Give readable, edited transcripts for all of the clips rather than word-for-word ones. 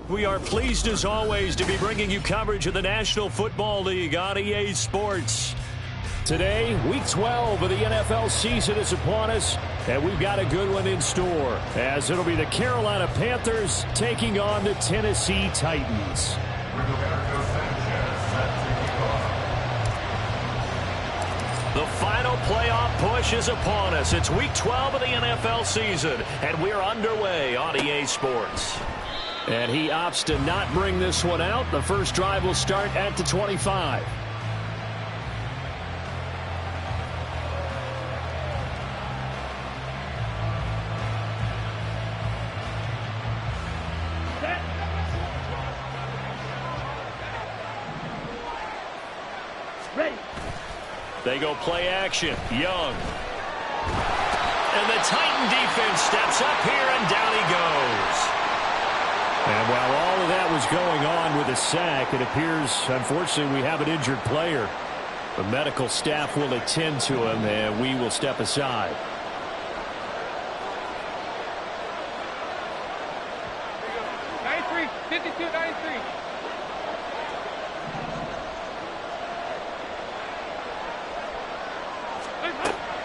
We are pleased as always to be bringing you coverage of the National Football League on EA Sports. Today, Week 12 of the NFL season is upon us, and we've got a good one in store, as it'll be the Carolina Panthers taking on the Tennessee Titans. The final playoff push is upon us. It's Week 12 of the NFL season, and we're underway on EA Sports. And he opts to not bring this one out. The first drive will start at the 25. Ready. They go play action. Young. And the Titan defense steps up here, and down he goes. And while all of that was going on with a sack, it appears, unfortunately, we have an injured player. The medical staff will attend to him, and we will step aside.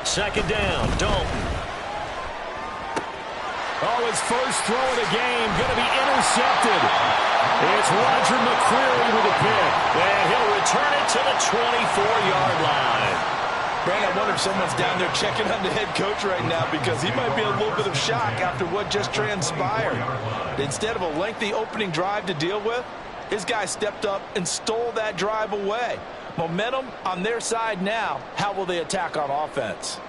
Second down, Dalton. Oh, his first throw of the game going to be intercepted. It's Roger McCreary with a pick, and he'll return it to the 24-yard line. Brand, I wonder if someone's down there checking on the head coach right now, because he might be in a little bit of shock after what just transpired. Instead of a lengthy opening drive to deal with, his guy stepped up and stole that drive away. Momentum on their side now. How will they attack on offense?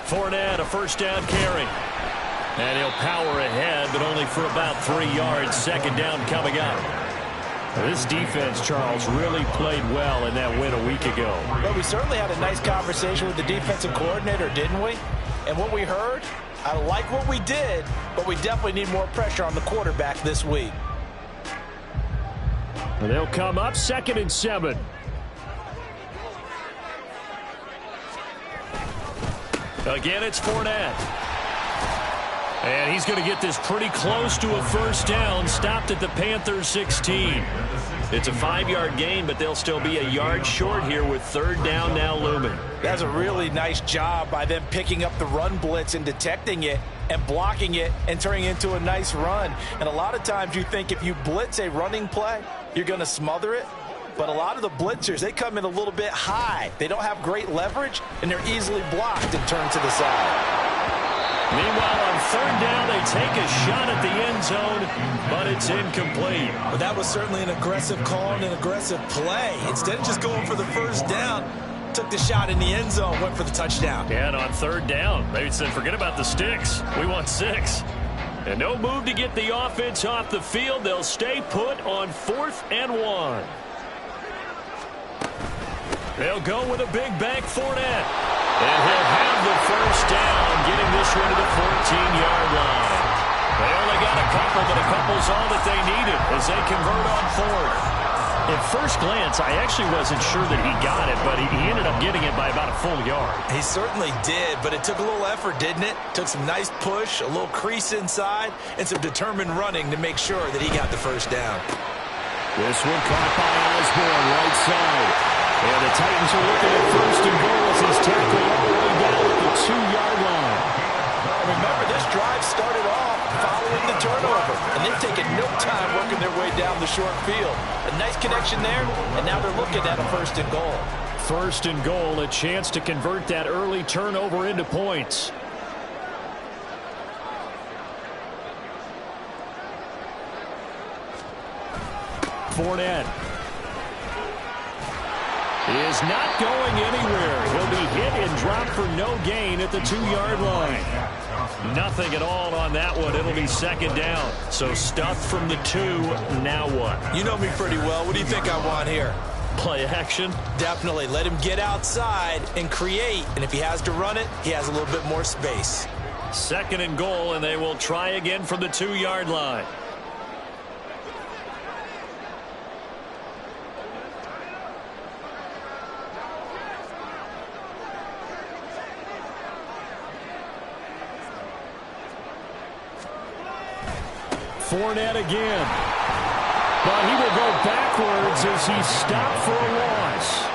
Fournette, a first down carry. And he'll power ahead, but only for about 3 yards. Second down coming up. This defense, Charles, really played well in that win a week ago. Well, we certainly had a nice conversation with the defensive coordinator, didn't we? And what we heard, I like what we did, but we definitely need more pressure on the quarterback this week. And they'll come up 2nd and 7. Again, it's Fournette. And he's going to get this pretty close to a first down, stopped at the Panthers 16. It's a 5-yard gain, but they'll still be a yard short here with third down now looming. That's a really nice job by them picking up the run blitz and detecting it and blocking it and turning it into a nice run. And a lot of times you think if you blitz a running play, you're going to smother it. But a lot of the blitzers, they come in a little bit high. They don't have great leverage, and they're easily blocked and turned to the side. Meanwhile, on third down, they take a shot at the end zone, but it's incomplete. But that was certainly an aggressive call and an aggressive play. Instead of just going for the first down, took the shot in the end zone, went for the touchdown. And on third down, they said, forget about the sticks. We want 6. And no move to get the offense off the field. They'll stay put on 4th and 1. They'll go with a big bank Fournette. And he'll have the first down, getting this one to the 14-yard line. They only got a couple, but a couple's all that they needed as they convert on 4th. At first glance, I actually wasn't sure that he got it, but he ended up getting it by about a full yard. He certainly did, but it took a little effort, didn't it? Took some nice push, a little crease inside, and some determined running to make sure that he got the first down. This one caught by Osborne, right side. And the Titans are looking at first and goal as he's tackled all the way down at the 2-yard line. Remember, this drive started off following the turnover, and they've taken no time working their way down the short field. A nice connection there, and now they're looking at a first and goal. First and goal, a chance to convert that early turnover into points. Fournette is not going anywhere. He'll be hit and dropped for no gain at the 2-yard line. Nothing at all on that one. It'll be second down. So stuffed from the 2. Now what? You know me pretty well. What do you think I want here? Play action? Definitely. Let him get outside and create. And if he has to run it, he has a little bit more space. Second and goal, and they will try again from the 2-yard line. Fournette again. But he will go backwards as he's stopped for a loss.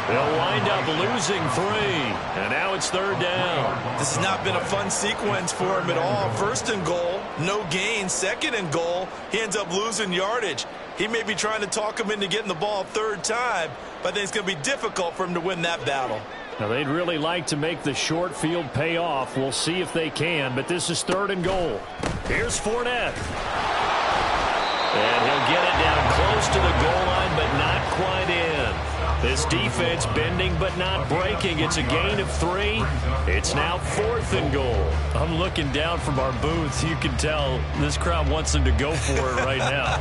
They'll wind up losing 3. And now it's 3rd down. This has not been a fun sequence for him at all. 1st and goal, no gain. 2nd and goal, he ends up losing yardage. He may be trying to talk him into getting the ball 3rd time, but I think it's going to be difficult for him to win that battle. Now, they'd really like to make the short field pay off. We'll see if they can, but this is 3rd and goal. Here's Fournette. And he'll get it down close to the goal line, but not quite in. This defense bending but not breaking. It's a gain of 3. It's now 4th and goal. I'm looking down from our booths. You can tell this crowd wants them to go for it right now.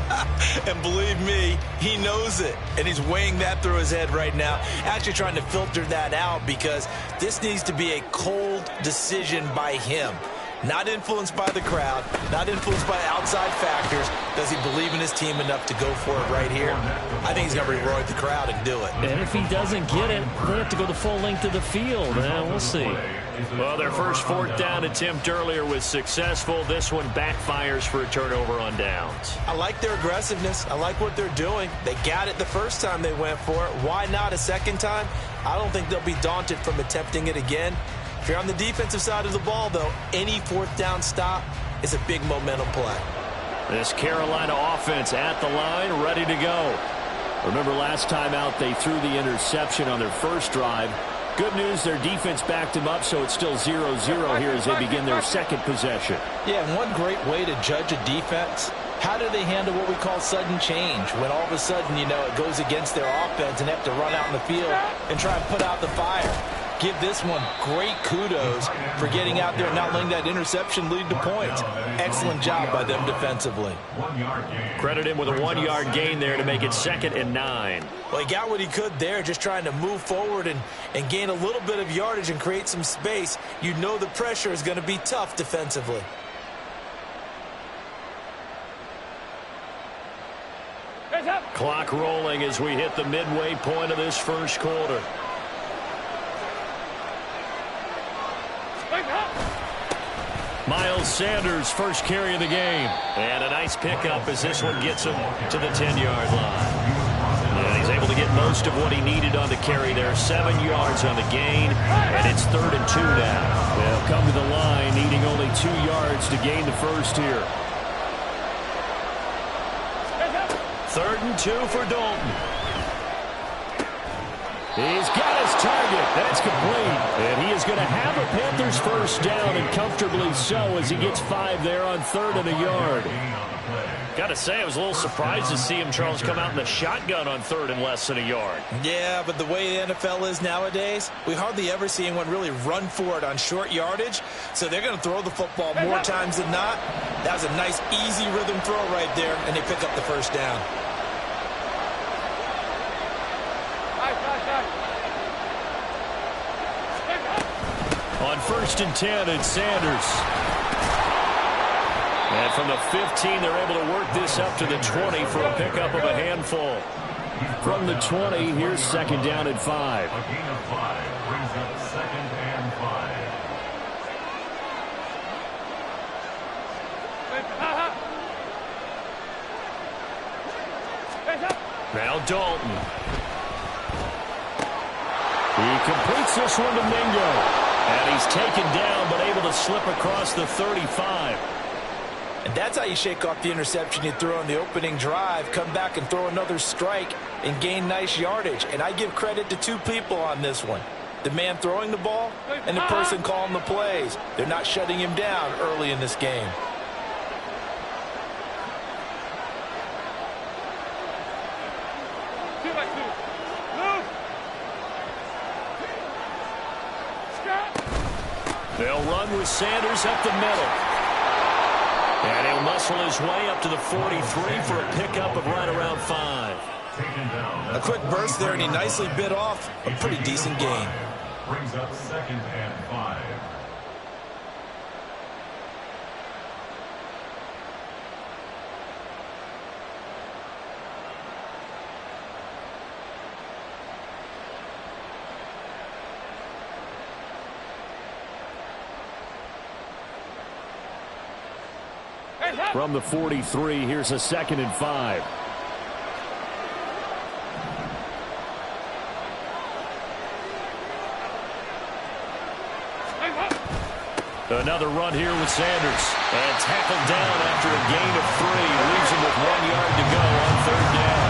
And believe me, he knows it. And he's weighing that through his head right now. Actually trying to filter that out because this needs to be a cold decision by him. Not influenced by the crowd, not influenced by outside factors. Does he believe in his team enough to go for it right here? I think he's going to reward the crowd and do it. And if he doesn't get it, they have to go the full length of the field. We'll see. Well, their first 4th down attempt earlier was successful. This one backfires for a turnover on downs. I like their aggressiveness. I like what they're doing. They got it the first time they went for it. Why not a second time? I don't think they'll be daunted from attempting it again. If you're on the defensive side of the ball, though, any 4th down stop is a big momentum play. This Carolina offense at the line, ready to go. Remember last time out, they threw the interception on their first drive. Good news, their defense backed them up, so it's still 0-0 here as they begin their second possession. Yeah, and one great way to judge a defense, how do they handle what we call sudden change? When all of a sudden, you know, it goes against their offense and they have to run out in the field and try and put out the fire. Give this one great kudos for getting out there and not letting that interception lead to points. Excellent job by them defensively. Credit him with a 1-yard gain there to make it 2nd and 9. Well, he got what he could there, just trying to move forward and gain a little bit of yardage and create some space. You know the pressure is going to be tough defensively. Clock rolling as we hit the midway point of this first quarter. Miles Sanders, first carry of the game. And a nice pickup as this one gets him to the 10-yard line. And he's able to get most of what he needed on the carry there. 7 yards on the gain, and it's 3rd and 2 now. They'll come to the line, needing only 2 yards to gain the first here. 3rd and 2 for Dalton. He's got his target. That's complete. And he is going to have a Panthers first down, and comfortably so as he gets 5 there on 3rd and a yard. Got to say, I was a little surprised to see him, Charles, come out in the shotgun on 3rd and less than a yard. Yeah, but the way the NFL is nowadays, we hardly ever see anyone really run for it on short yardage. So they're going to throw the football more times than not. That was a nice, easy rhythm throw right there, and they pick up the first down. On 1st and 10, it's Sanders. And from the 15, they're able to work this up to the 20 for a pickup of a handful. From the 20, here's 2nd down and 5. A gain of 5 brings up 2nd and 5. Now Dalton. He completes this one to Mingo. And he's taken down, but able to slip across the 35. And that's how you shake off the interception you threw on the opening drive, come back and throw another strike and gain nice yardage. And I give credit to 2 people on this one. The man throwing the ball and the person calling the plays. They're not shutting him down early in this game. They'll run with Sanders up the middle. And he'll muscle his way up to the 43 for a pickup of right around 5. A quick burst there, and he nicely bit off a pretty decent gain. Brings up 2nd and 5. From the 43, here's a 2nd and 5. Another run here with Sanders. And tackled down after a gain of 3. Leaves him with 1 yard to go on 3rd down.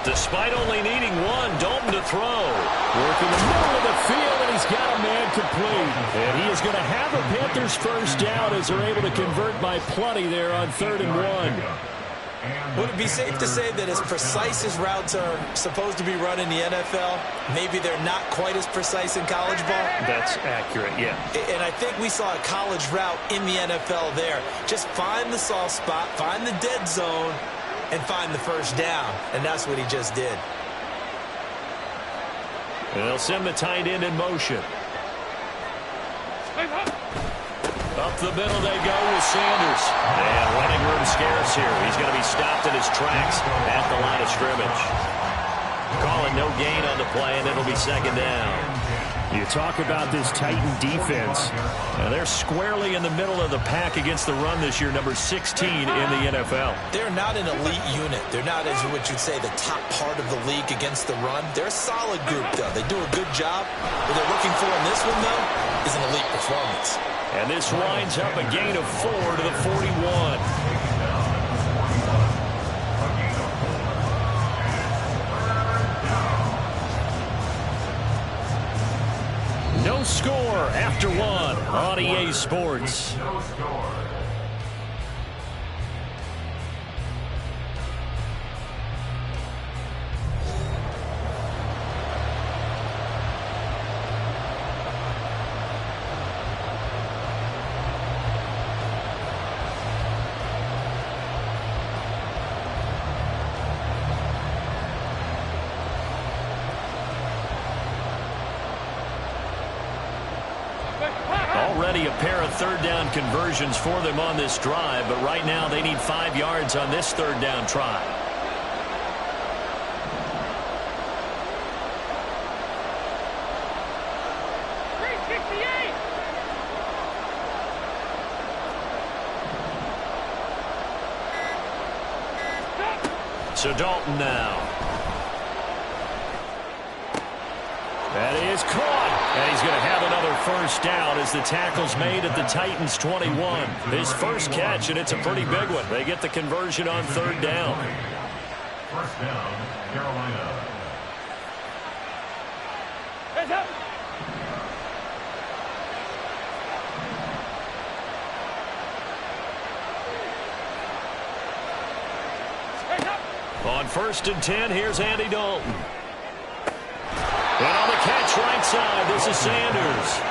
Despite only needing 1, Dalton to throw. Working the middle of the field, and he's got a man complete. And he is going to have a Panthers first down as they're able to convert by plenty there on 3rd and 1. Would it be safe to say that as precise as routes are supposed to be run in the NFL, maybe they're not quite as precise in college ball? That's accurate, yeah. And I think we saw a college route in the NFL there. Just find the soft spot, find the dead zone, and find the first down. And that's what he just did. They'll send the tight end in motion. Up the middle they go with Sanders. And running room scarce here. He's going to be stopped in his tracks at the line of scrimmage. Calling no gain on the play, and it'll be 2nd down. You talk about this Titan defense. Now they're squarely in the middle of the pack against the run this year, number 16 in the NFL. They're not an elite unit. They're not, as what you'd say, the top part of the league against the run. They're a solid group, though. They do a good job. What they're looking for in this one, though, is an elite performance. And this winds up a gain of 4 to the 41. No score after 1 on EA Sports. No score. Already a pair of 3rd down conversions for them on this drive, but right now they need 5 yards on this 3rd down try. So Dalton now. That is caught. And he's going to have another first down as the tackle's made at the Titans' 21. His first catch, and it's a pretty big one. They get the conversion on 3rd down. First down, Carolina. On 1st and 10, here's Andy Dalton. And on the catch right side, this is Sanders.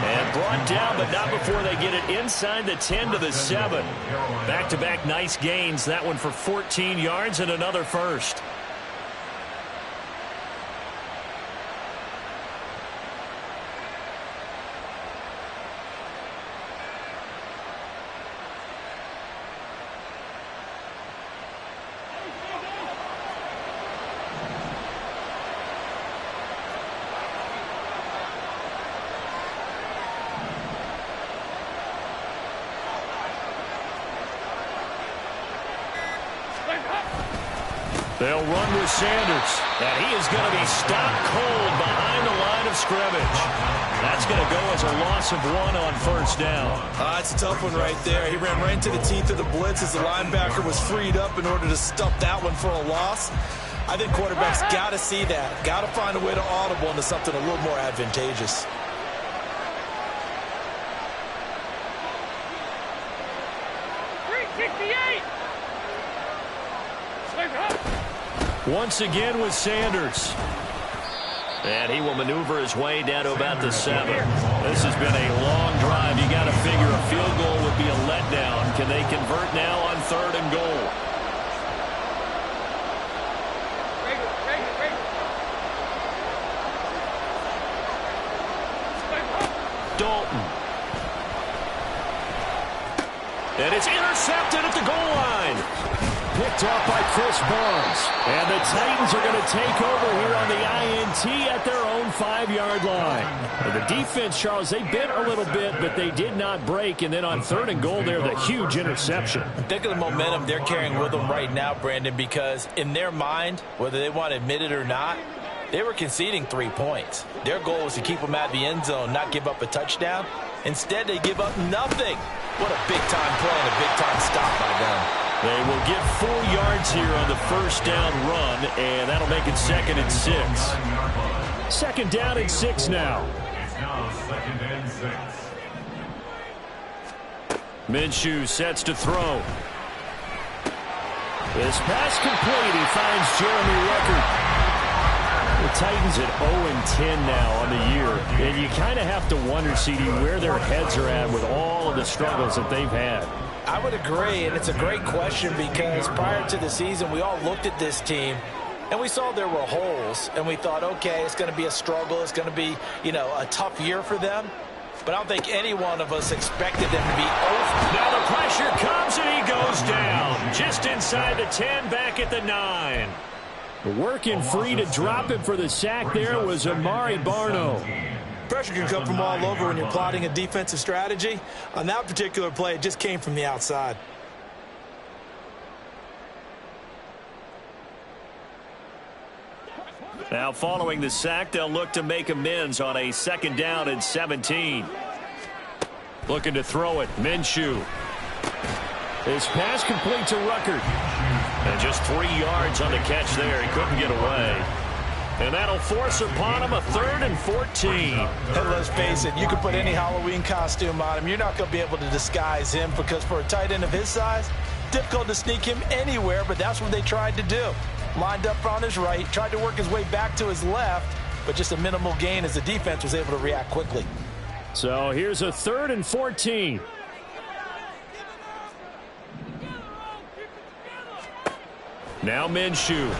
And brought down, but not before they get it inside the 10 to the 7. Back-to-back nice gains. That one for 14 yards and another first. They'll run with Sanders, and he is going to be stopped cold behind the line of scrimmage. That's going to go as a loss of 1 on first down. It's a tough one right there. He ran right into the teeth of the blitz as the linebacker was freed up in order to stuff that one for a loss. I think quarterbacks got to see that. Got to find a way to audible into something a little more advantageous. Once again with Sanders. And he will maneuver his way down to about the 7. This has been a long drive. You got to figure a field goal would be a letdown. Can they convert now on 3rd and goal? Dalton. And it's intercepted at the goal line. Picked off by Chris Barnes. And the Titans are going to take over here on the INT at their own 5-yard line. And the defense, Charles, they bit a little bit, but they did not break. And then on 3rd and goal there, the huge interception. Think of the momentum they're carrying with them right now, Brandon, because in their mind, whether they want to admit it or not, they were conceding 3 points. Their goal was to keep them out of the end zone, not give up a touchdown. Instead, they give up nothing. What a big-time play and a big-time stop by them. They will get 4 yards here on the first down run, and that'll make it 2nd and 6. 2nd down and 6 now. It's now 2nd and 6. Minshew sets to throw. This pass complete. He finds Jeremy Ruckert. The Titans at 0-10 now on the year. And you kind of have to wonder, CD, where their heads are at with all of the struggles that they've had. I would agree, and it's a great question because prior to the season, we all looked at this team, and we saw there were holes, and we thought, okay, it's going to be a struggle. It's going to be, a tough year for them. But I don't think any one of us expected them to be over. Now the pressure comes, and he goes down. Just inside the 10, back at the 9. Working free to drop him for the sack there was Amari Barno. Pressure can come from all over when you're plotting a defensive strategy. On that particular play, it just came from the outside. Now following the sack, they'll look to make amends on a 2nd down and 17. Looking to throw it, Minshew. His pass complete to Ruckert. And just 3 yards on the catch there. He couldn't get away. And that'll force upon him a 3rd and 14. And let's face it, you can put any Halloween costume on him. You're not going to be able to disguise him because for a tight end of his size, difficult to sneak him anywhere, but that's what they tried to do. Lined up on his right, tried to work his way back to his left, but just a minimal gain as the defense was able to react quickly. So here's a 3rd and 14. Now Minshew.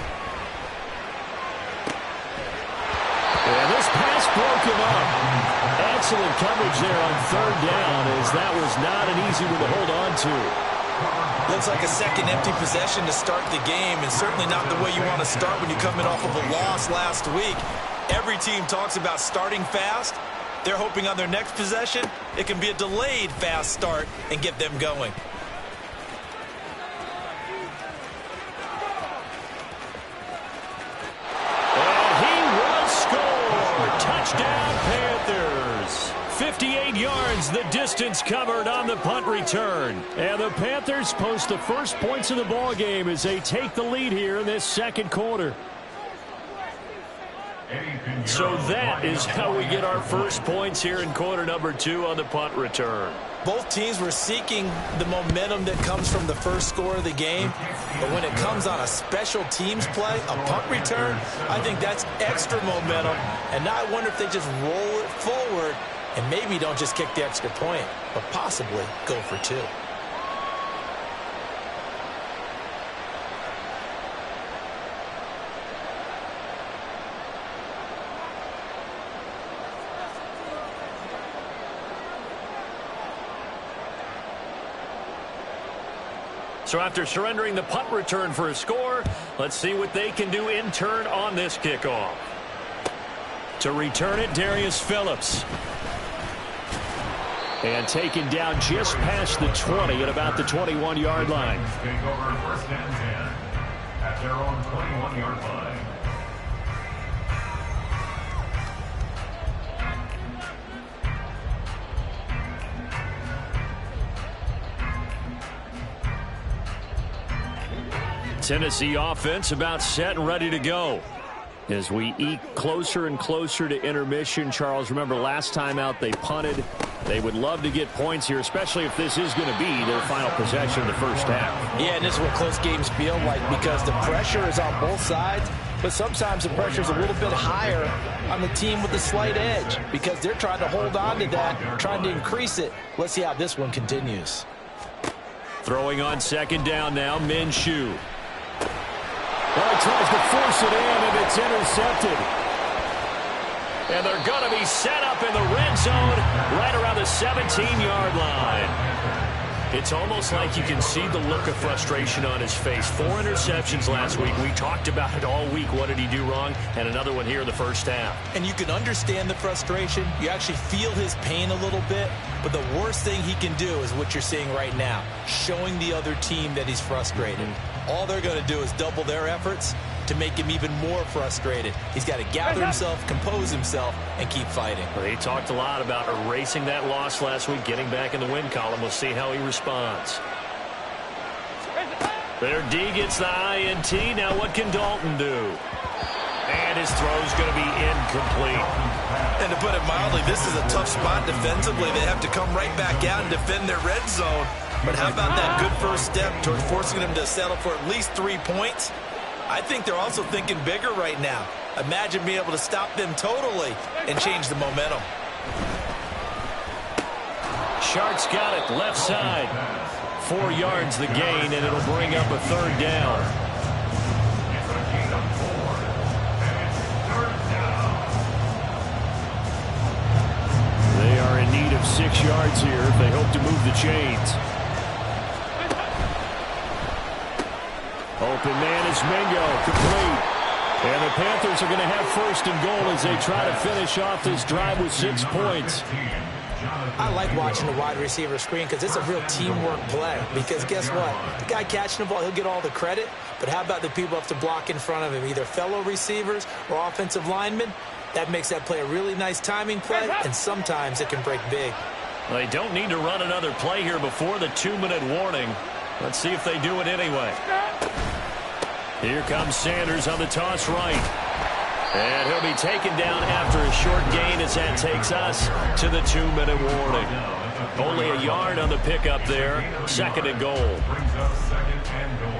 And this pass broken up. Excellent coverage there on 3rd down as that was not an easy one to hold on to. Looks like a second empty possession to start the game, and certainly not the way you want to start when you're coming off of a loss last week. Every team talks about starting fast. They're hoping on their next possession, it can be a delayed fast start and get them going. Touchdown, Panthers. 58 yards, the distance covered on the punt return. And the Panthers post the first points of the ball game as they take the lead here in this 2nd quarter. So that is how we get our first points here in quarter number 2 on the punt return. Both teams were seeking the momentum that comes from the first score of the game. But when it comes on a special teams play, a punt return, I think that's extra momentum. And now I wonder if they just roll it forward and maybe don't just kick the extra point, but possibly go for 2. So after surrendering the punt return for a score, let's see what they can do in turn on this kickoff. To return it, Darius Phillips. And taken down just past the 20 at about the 21-yard line. Take over 1st and 10 at their own 21-yard line. Tennessee offense about set and ready to go. As we eke closer and closer to intermission, Charles, remember last time out they punted. They would love to get points here, especially if this is going to be their final possession of the first half. Yeah, and this is what close games feel like because the pressure is on both sides, but sometimes the pressure is a little bit higher on the team with the slight edge because they're trying to hold on to that, trying to increase it. Let's see how this one continues. Throwing on 2nd down now, Minshew. Well, he tries to force it in, and it's intercepted. And they're going to be set up in the red zone right around the 17-yard line. It's almost like you can see the look of frustration on his face. 4 interceptions last week. We talked about it all week. What did he do wrong? And another one here in the first half. And you can understand the frustration. You actually feel his pain a little bit. But the worst thing he can do is what you're seeing right now, showing the other team that he's frustrated. All they're going to do is double their efforts to make him even more frustrated. He's got to gather himself, compose himself, and keep fighting. Well, he talked a lot about erasing that loss last week, getting back in the win column. We'll see how he responds. Their D gets the INT. Now what can Dalton do? And his throw's going to be incomplete. And to put it mildly, this is a tough spot defensively. They have to come right back out and defend their red zone. But how about that good first step towards forcing them to settle for at least 3 points? I think they're also thinking bigger right now. Imagine being able to stop them totally and change the momentum. Sharks got it left side. 4 yards the gain, and it'll bring up a 3rd down. They are in need of 6 yards here if they hope to move the chains. Open man is Mingo, complete. And the Panthers are going to have 1st and goal as they try to finish off this drive with 6 points. I like watching the wide receiver screen because it's a real teamwork play. Because guess what? The guy catching the ball, he'll get all the credit. But how about the people have to block in front of him, either fellow receivers or offensive linemen? That makes that play a really nice timing play, and sometimes it can break big. Well, they don't need to run another play here before the 2-minute warning. Let's see if they do it anyway. Here comes Sanders on the toss right. And he'll be taken down after a short gain as that takes us to the 2-minute warning. Only a yard on the pickup there. 2nd and goal. Brings up 2nd and goal.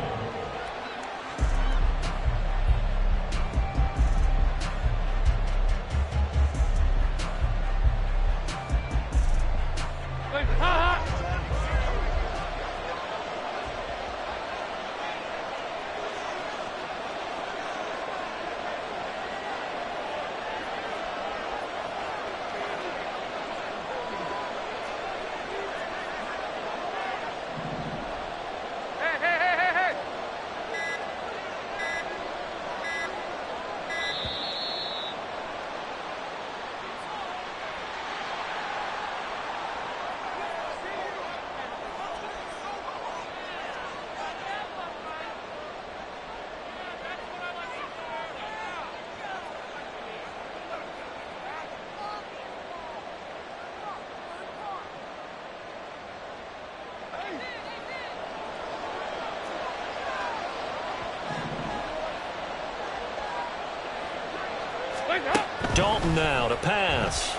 Dalton now to pass.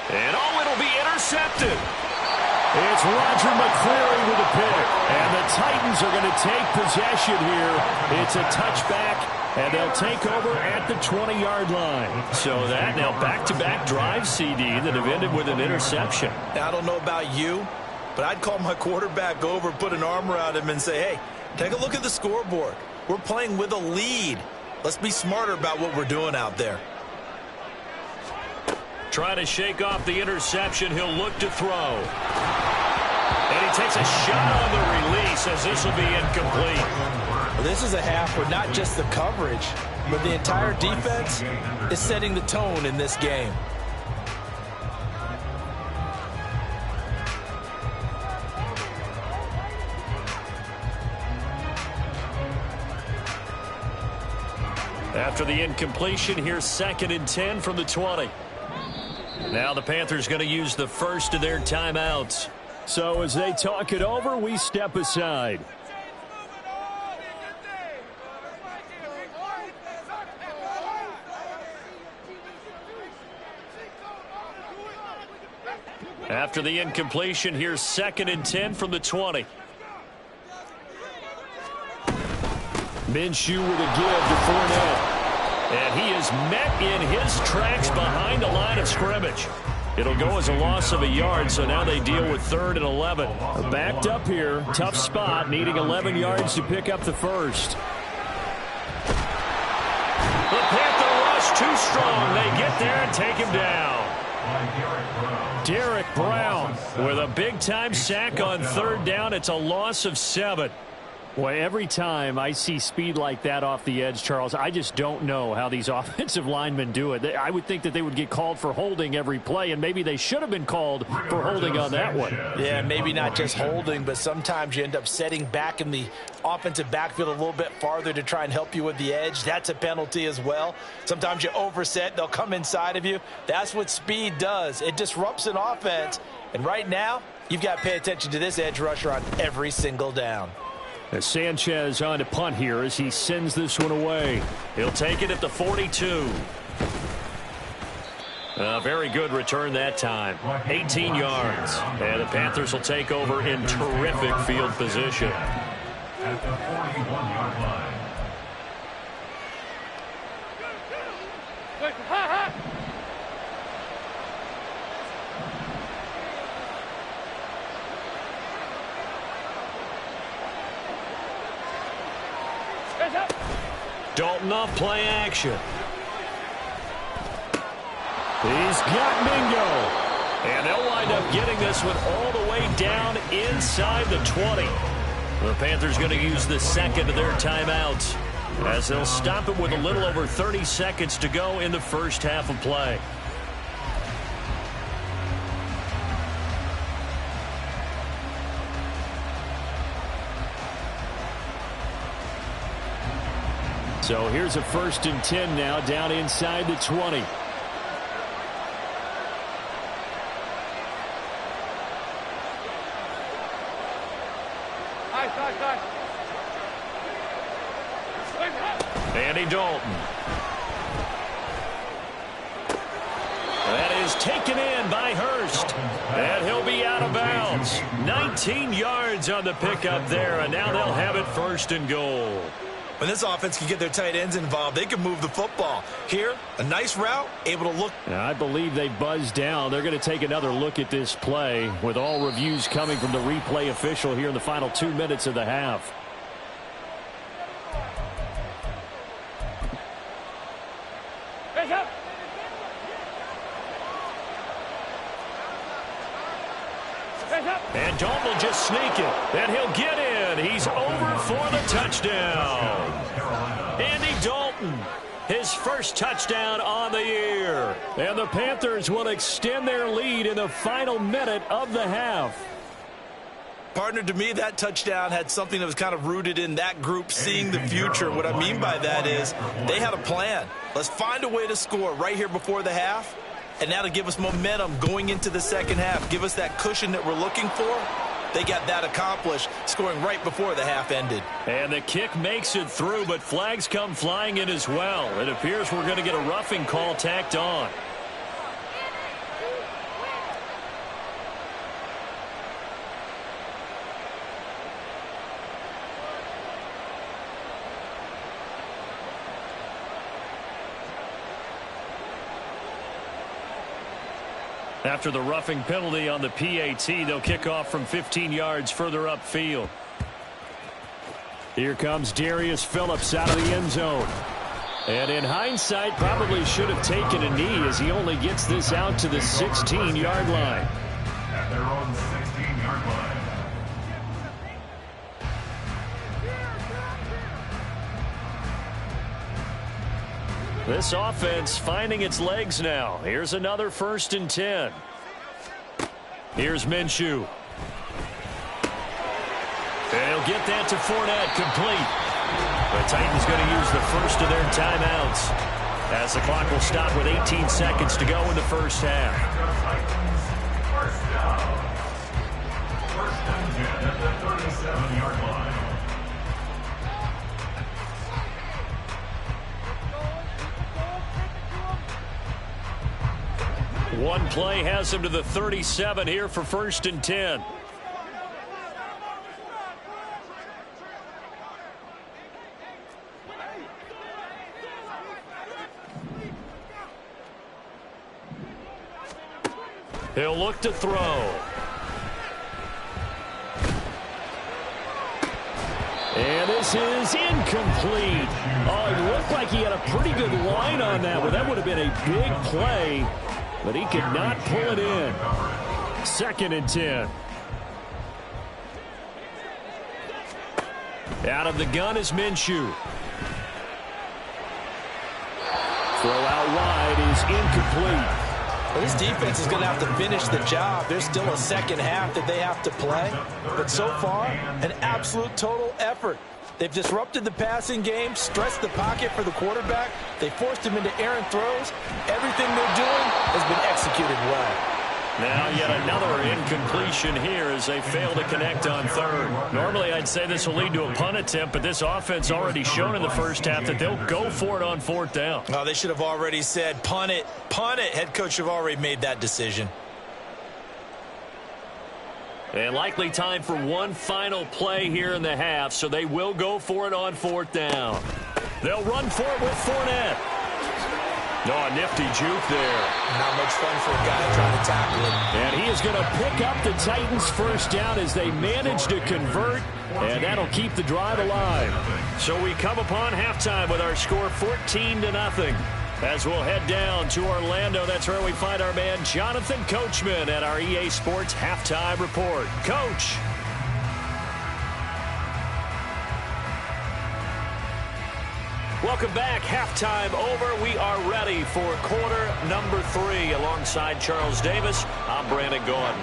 And it'll be intercepted. It's Roger McCreary with a pick. And the Titans are going to take possession here. It's a touchback, and they'll take over at the 20-yard line. So that now back-to-back drive, CD, that have ended with an interception. Now, I don't know about you, but I'd call my quarterback over, put an arm around him, and say, hey, take a look at the scoreboard. We're playing with a lead. Let's be smarter about what we're doing out there. Trying to shake off the interception. He'll look to throw. And he takes a shot on the release as this will be incomplete. Well, this is a half where not just the coverage, but the entire defense is setting the tone in this game. After the incompletion, here's 2nd and 10 from the 20. Now the Panthers going to use the first of their timeouts. So as they talk it over, we step aside. After the incompletion, here's 2nd and 10 from the 20. Minshew with a give to Fournette. And he is met in his tracks behind the line of scrimmage. It'll go as a loss of a yard, so now they deal with 3rd and 11. Backed up here, tough spot, needing 11 yards to pick up the first. The Panther rush too strong. They get there and take him down. Derrick Brown with a big-time sack on third down. It's a loss of 7. Well, every time I see speed like that off the edge, Charles, I just don't know how these offensive linemen do it. I would think that they would get called for holding every play, and maybe they should have been called for holding on that one. Yeah, maybe not just holding, but sometimes you end up setting back in the offensive backfield a little bit farther to try and help you with the edge. That's a penalty as well. Sometimes you overset, they'll come inside of you. That's what speed does. It disrupts an offense, and right now, you've got to pay attention to this edge rusher on every single down. As Sanchez on to punt here as he sends this one away. He'll take it at the 42. A very good return that time. 18 yards. And the Panthers will take over in terrific field position. At the 41-yard line. Dalton off play action. He's got Mingo. And they'll wind up getting this one all the way down inside the 20. The Panthers going to use the second of their timeouts as they'll stop it with a little over 30 seconds to go in the first half of play. So here's a 1st and 10 now down inside the 20. Andy Dalton. That is taken in by Hurst. And he'll be out of bounds. 19 yards on the pickup there, and now they'll have it 1st and goal. When this offense can get their tight ends involved, they can move the football. Here, a nice route, able to look. I believe they buzzed down. They're going to take another look at this play with all reviews coming from the replay official here in the final 2 minutes of the half. And Dalton will just sneak it. And he'll get in. He's over for the touchdown. Andy Dalton, his first touchdown on the year. And the Panthers will extend their lead in the final minute of the half. Partner, to me, that touchdown had something that was kind of rooted in that group seeing the future. What I mean by that is they had a plan. Let's find a way to score right here before the half. And that'll give us momentum going into the second half. Give us that cushion that we're looking for. They got that accomplished, scoring right before the half ended. And the kick makes it through, but flags come flying in as well. It appears we're going to get a roughing call tacked on. After the roughing penalty on the PAT, they'll kick off from 15 yards further upfield. Here comes Darius Phillips out of the end zone. And in hindsight, probably should have taken a knee as he only gets this out to the 16-yard line. At their own 16-yard line. This offense finding its legs now. Here's another 1st and 10. Here's Minshew. And he'll get that to Fournette, complete. The Titans going to use the first of their timeouts as the clock will stop with 18 seconds to go in the first half. First down. 1st and 10 at the 37-yard line. One play has him to the 37 here for 1st and 10. He'll look to throw. And his this is incomplete. Oh, it looked like he had a pretty good line on that, but that would have been a big play, but he could not pull it in. 2nd and 10. Out of the gun is Minshew. Throw out wide is incomplete. Well, this defense is going to have to finish the job. There's still a second half that they have to play. But so far, an absolute total effort. They've disrupted the passing game, stretched the pocket for the quarterback. They forced him into errant throws. Everything they're doing has been executed well. Now yet another incompletion here as they fail to connect on 3rd. Normally I'd say this will lead to a punt attempt, but this offense already shown in the first half that they'll go for it on 4th down. Oh, they should have already said punt it, punt it. Head coach have already made that decision. And likely time for one final play here in the half, so they will go for it on 4th down. They'll run for it with Fournette. No, a nifty juke there. Not much fun for a guy trying to tackle him. And he is going to pick up the Titans' first down as they manage to convert, and that'll keep the drive alive. So we come upon halftime with our score 14-0. As we'll head down to Orlando, that's where we find our man Jonathan Coachman at our EA Sports Halftime Report. Coach. Welcome back. Halftime over. We are ready for quarter number 3. Alongside Charles Davis, I'm Brandon Gaudin.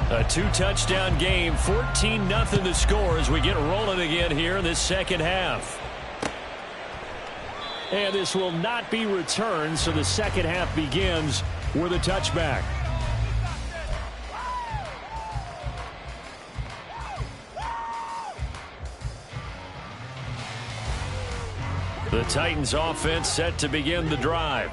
A 2-touchdown game, 14-0 to score as we get rolling again here in this second half. And this will not be returned, so the second half begins with a touchback. The Titans offense set to begin the drive.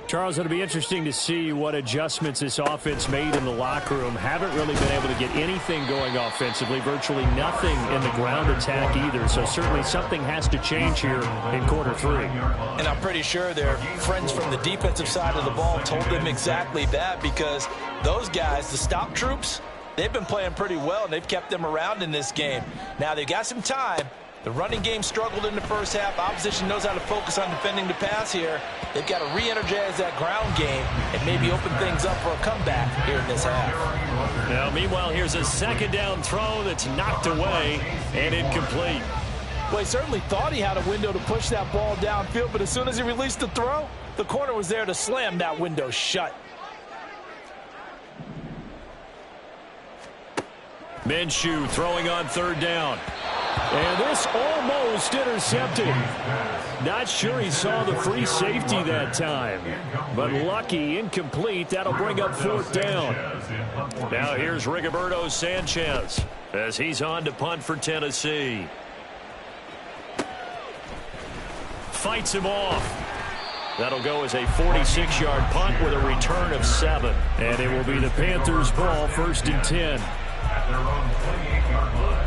Charles, it'll be interesting to see what adjustments this offense made in the locker room. Haven't really been able to get anything going offensively, virtually nothing in the ground attack either. So certainly something has to change here in quarter 3. And I'm pretty sure their friends from the defensive side of the ball told them exactly that, because those guys, the stop troops, they've been playing pretty well, and they've kept them around in this game. Now they've got some time. The running game struggled in the first half. Opposition knows how to focus on defending the pass here. They've got to re-energize that ground game and maybe open things up for a comeback here in this half. Now, meanwhile, here's a second down throw that's knocked away and incomplete. Well, he certainly thought he had a window to push that ball downfield, but as soon as he released the throw, the corner was there to slam that window shut. Minshew throwing on 3rd down. And this almost intercepted. Not sure he saw the free safety that time. But lucky, incomplete. That'll bring up 4th down. Now here's Rigoberto Sanchez as he's on to punt for Tennessee. Fights him off. That'll go as a 46-yard punt with a return of 7. And it will be the Panthers' ball, 1st and 10. At their own 28-yard line.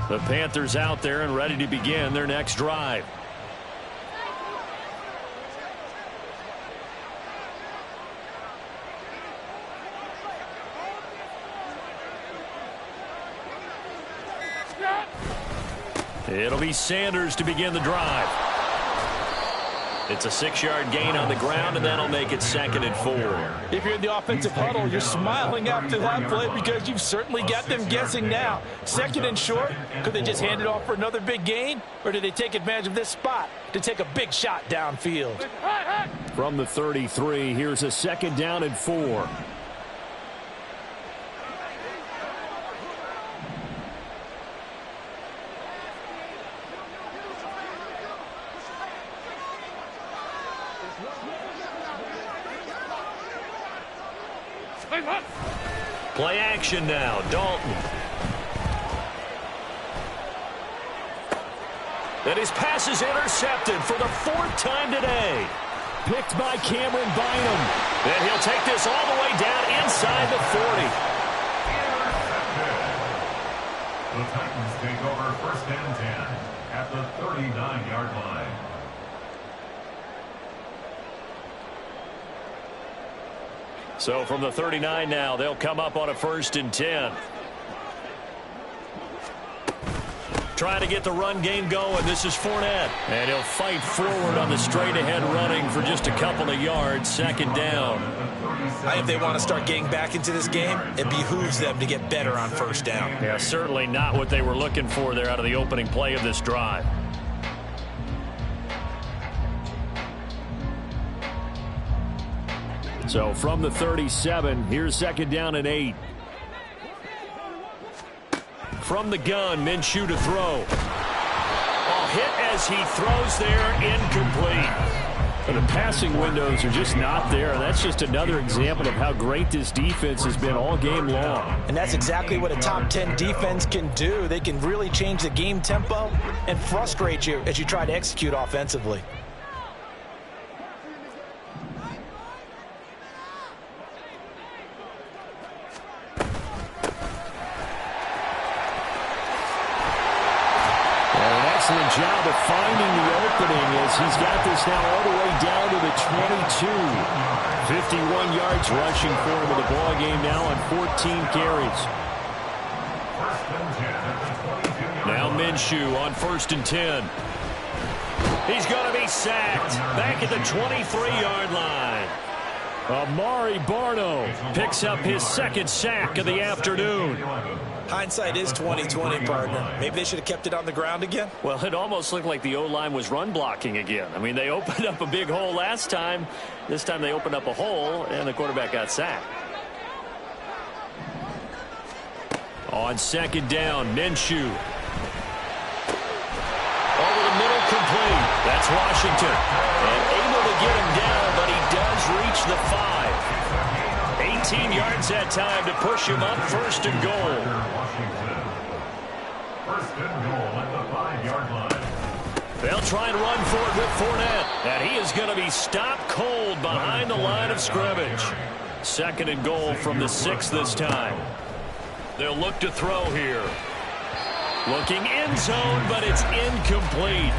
The Panthers out there and ready to begin their next drive. It'll be Sanders to begin the drive. It's a 6-yard gain on the ground, and that'll make it 2nd and 4. If you're in the offensive huddle, you're smiling after that play because you've certainly got them guessing now. 2nd and short, could they just hand it off for another big gain? Or did they take advantage of this spot to take a big shot downfield? From the 33, here's a 2nd down and 4. Play action now. Dalton. And his pass is intercepted for the 4th time today. Picked by Cameron Bynum. And he'll take this all the way down inside the 40. The Titans take over 1st and 10 at the 39-yard line. So from the 39 now, they'll come up on a 1st and 10. Trying to get the run game going. This is Fournette. And he'll fight forward on the straight-ahead running for just a couple of yards. 2nd down. If they want to start getting back into this game, it behooves them to get better on 1st down. Yeah, certainly not what they were looking for there out of the opening play of this drive. So from the 37, here's 2nd down and 8. From the gun, Minshew to throw. Hit as he throws there, incomplete. The passing windows are just not there. That's just another example of how great this defense has been all game long. And that's exactly what a top 10 defense can do. They can really change the game tempo and frustrate you as you try to execute offensively. Excellent job of finding the opening as he's got this now all the way down to the 22. 51 yards rushing for him in the ball game now on 14 carries. Now Minshew on 1st and 10. He's going to be sacked back at the 23-yard line. Amari Barno picks up his 2nd sack of the afternoon. Hindsight is 20/20, partner. Maybe they should have kept it on the ground again. Well, it almost looked like the O-line was run blocking again. I mean, they opened up a big hole last time. This time they opened up a hole, and the quarterback got sacked. On 2nd down, Minshew. Over the middle, complete. That's Washington. And able to get him down, but he does reach the 5. 18 yards that time to push him up. 1st and goal. 1st and goal at the 5-yard line. They'll try and run for it with Fournette. And he is going to be stopped cold behind the line of scrimmage. 2nd and goal from the 6 this time. They'll look to throw here. Looking end zone, but it's incomplete.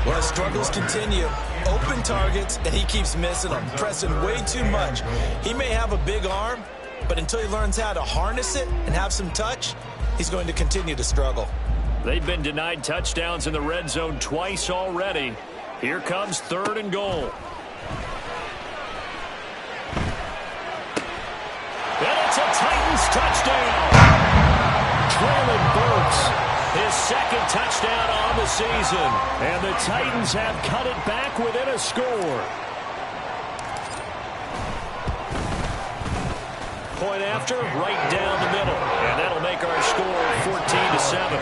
Well, the struggles continue. Open targets, and he keeps missing them, pressing way too much. He may have a big arm, but until he learns how to harness it and have some touch, he's going to continue to struggle. They've been denied touchdowns in the red zone twice already. Here comes 3rd and goal. And it's a Titans touchdown. Traylon Burks, his 2nd touchdown on the season. And the Titans have cut it back within a score. Point after, right down the middle. And that'll make our score 14-7.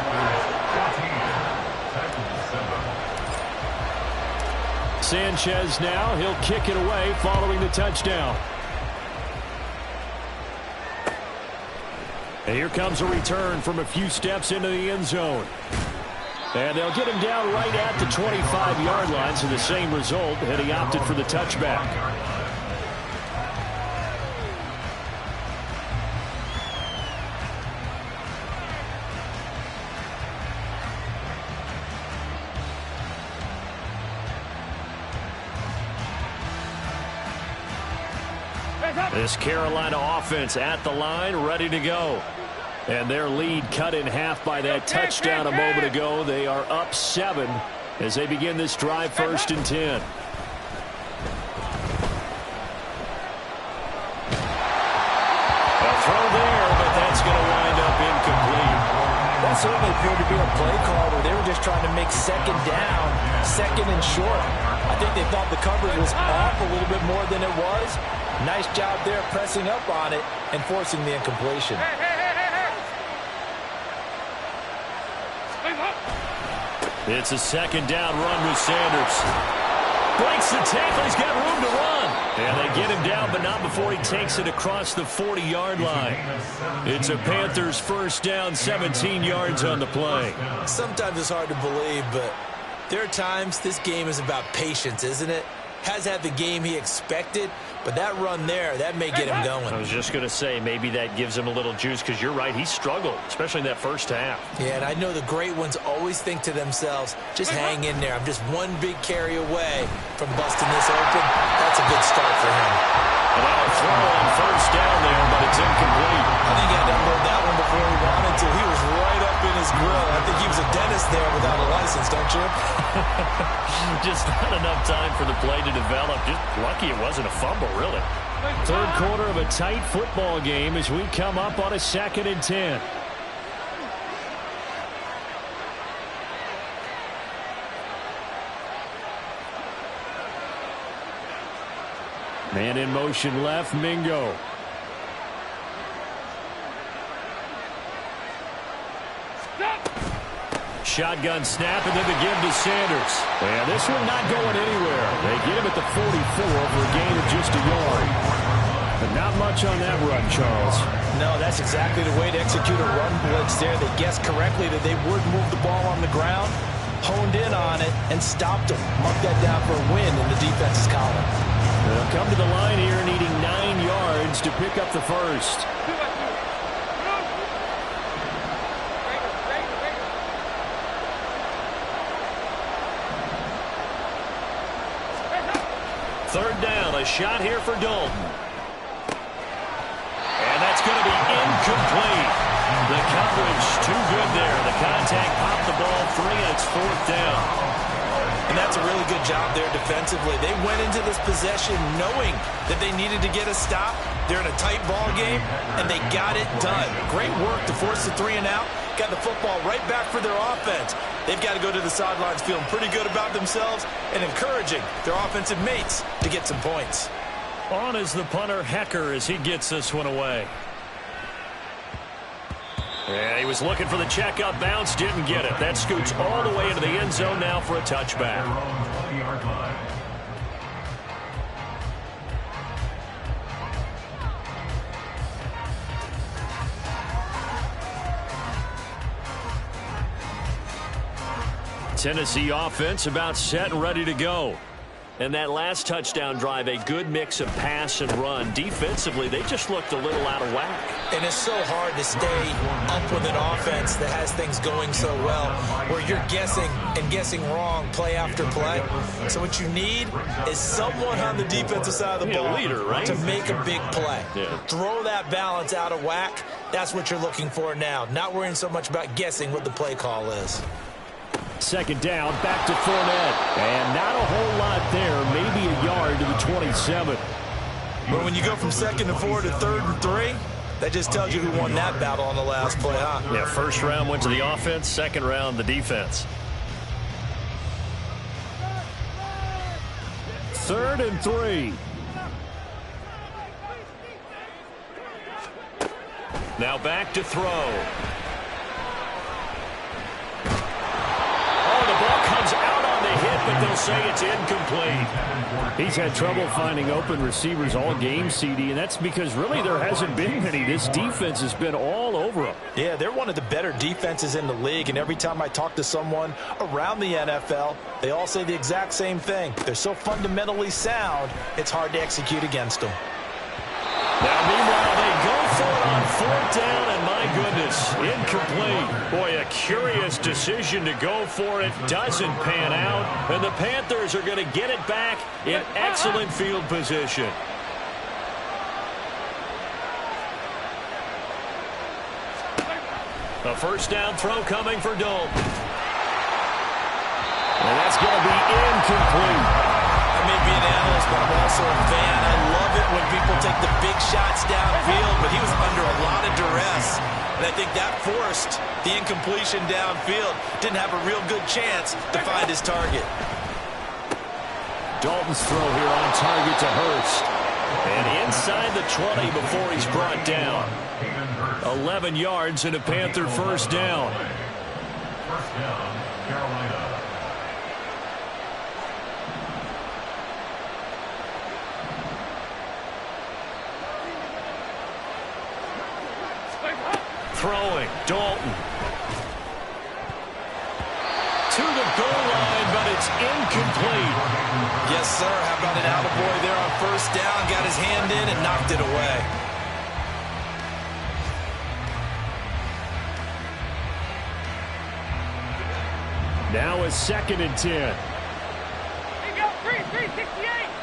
Sanchez now, he'll kick it away following the touchdown. And here comes a return from a few steps into the end zone. And they'll get him down right at the 25-yard line, so the same result, and he opted for the touchback. This Carolina offense at the line, ready to go. And their lead cut in half by that touchdown a moment ago. They are up 7 as they begin this drive, 1st and 10. A throw there, but that's going to wind up incomplete. That certainly appeared to be a play call where they were just trying to make 2nd down, 2nd and short. I think they thought the coverage was off a little bit more than it was. Nice job there pressing up on it and forcing the incompletion. It's a 2nd down run with Sanders. Breaks the tackle. He's got room to run. And they get him down, but not before he takes it across the 40-yard line. It's a Panthers first down, 17 yards on the play. Sometimes it's hard to believe, but there are times this game is about patience, isn't it? Has had the game he expected, but that run there, that may get him going. I was just going to say, maybe that gives him a little juice, because you're right, he struggled, especially in that first half. Yeah, and I know the great ones always think to themselves, just hang in there. I'm just one big carry away from busting this open. That's a good start for him. And now a throw on first down there, but it's incomplete. I think he had to unload that one before he wanted to. He was right up in his grill. I think he was a dentist there without a license, don't you? Just not enough time for the play to develop. Just lucky it wasn't a fumble, really. Third quarter of a tight football game as we come up on a 2nd and 10. Man in motion left, Mingo. Shotgun snap, and then the give to Sanders. And this one not going anywhere. They get him at the 44 for a gain of just a yard. But not much on that run, Charles. No, that's exactly the way to execute a run blitz there. They guessed correctly that they would move the ball on the ground, honed in on it, and stopped them. Mark that down for a win in the defense's column. They'll come to the line here needing 9 yards to pick up the first. Third down, a shot here for Dalton. And that's going to be incomplete. The coverage too good there. The contact popped the ball free, and it's 4th down. And that's a really good job there defensively. They went into this possession knowing that they needed to get a stop. They're in a tight ball game, and they got it done. Great work to force the 3 and out. Got the football right back for their offense. They've got to go to the sidelines feeling pretty good about themselves and encouraging their offensive mates to get some points. On is the punter, Hecker, as he gets this one away. Yeah, he was looking for the checkup bounce, didn't get it. That scoots all the way into the end zone now for a touchback. Tennessee offense about set and ready to go. And that last touchdown drive, a good mix of pass and run. Defensively, they just looked a little out of whack. And it's so hard to stay up with an offense that has things going so well, where you're guessing and guessing wrong play after play. So what you need is someone on the defensive side of the ball, leader, right? to make a big play. Yeah. Throw that balance out of whack. That's what you're looking for now. Not worrying so much about guessing what the play call is. Second down, back to Fournette. And not a whole lot there, maybe a yard to the 27. But when you go from 2nd and 4 to 3rd and 3, that just tells you who won that battle on the last play, huh? Yeah, first round went to the offense, second round the defense. 3rd and 3. Now back to throw. But they'll say it's incomplete. He's had trouble finding open receivers all game, CD, and that's because really there hasn't been many. This defense has been all over them. Yeah, they're one of the better defenses in the league, and every time I talk to someone around the NFL, they all say the exact same thing. They're so fundamentally sound, it's hard to execute against them. Now, meanwhile, they go for it on 4th down, and my goodness, incomplete. Boy, a curious decision to go for it. Doesn't pan out, and the Panthers are going to get it back in excellent field position. A first down throw coming for Dalton. And that's going to be incomplete. I may be an analyst, but I'm also a fan. I love it when people take the big shots downfield, but he was under a lot of duress. And I think that forced the incompletion downfield. Didn't have a real good chance to find his target. Dalton's throw here on target to Hurst. And inside the 20 before he's brought down. 11 yards and a Panther first down. First down, Carolina. throwing. Dalton. To the goal line, but it's incomplete. Yes, sir. How about an attaboy there on first down? Got his hand in and knocked it away. Now a 2nd and 10. Here you go, 368.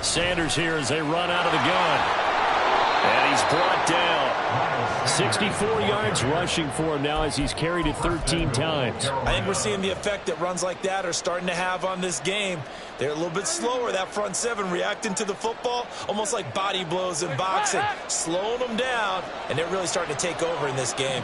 Sanders here as they run out of the gun. And he's brought down. 64 yards rushing for him now as he's carried it 13 times. I think we're seeing the effect that runs like that are starting to have on this game. They're a little bit slower, that front seven, reacting to the football, almost like body blows in boxing, slowing them down, and they're really starting to take over in this game.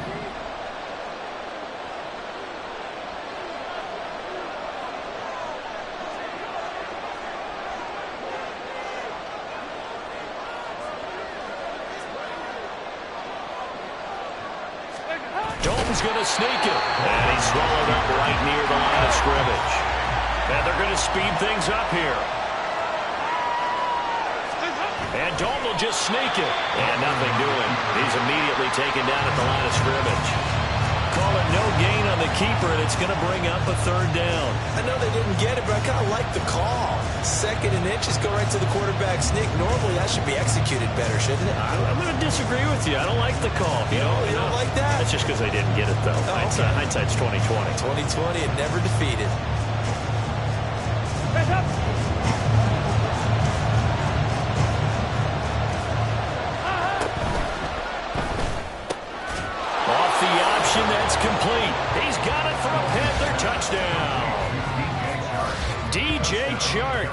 Dalton's going to sneak it. And he's swallowed up right near the line of scrimmage. And they're going to speed things up here. And Dalton will just sneak it. And nothing doing. He's immediately taken down at the line of scrimmage. Call it no gain on the keeper, and it's going to bring up a 3rd down. I know they didn't get it, but I kind of like the call. 2nd and inches, go right to the quarterback sneak. Normally, that should be executed better, shouldn't it? I'm going to disagree with you. I don't like the call. You don't like that? That's just because they didn't get it, though. Oh, okay. Hindsight's 20/20. 20/20 and never defeated. Hands up. Off the option, that's complete. He's got it for a Panther touchdown. DJ Chark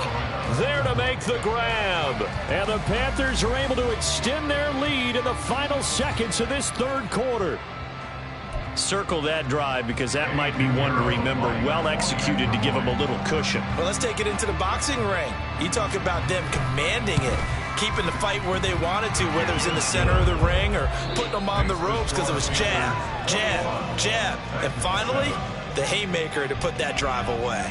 there to make the grab. And the Panthers are able to extend their lead in the final seconds of this 3rd quarter. Circle that drive because that might be one to remember. Well executed to give them a little cushion. Well, let's take it into the boxing ring. You talk about them commanding it, keeping the fight where they wanted to, whether it's in the center of the ring or putting them on the ropes because it was jab, jab, jab. And finally, the haymaker to put that drive away.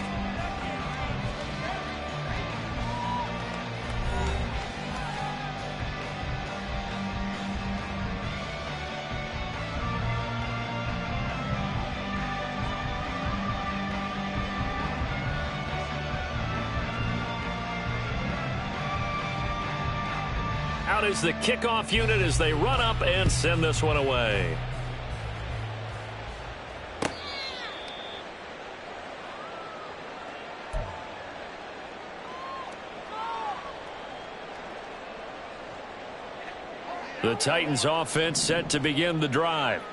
Out is the kickoff unit as they run up and send this one away. The Titans offense set to begin the drive.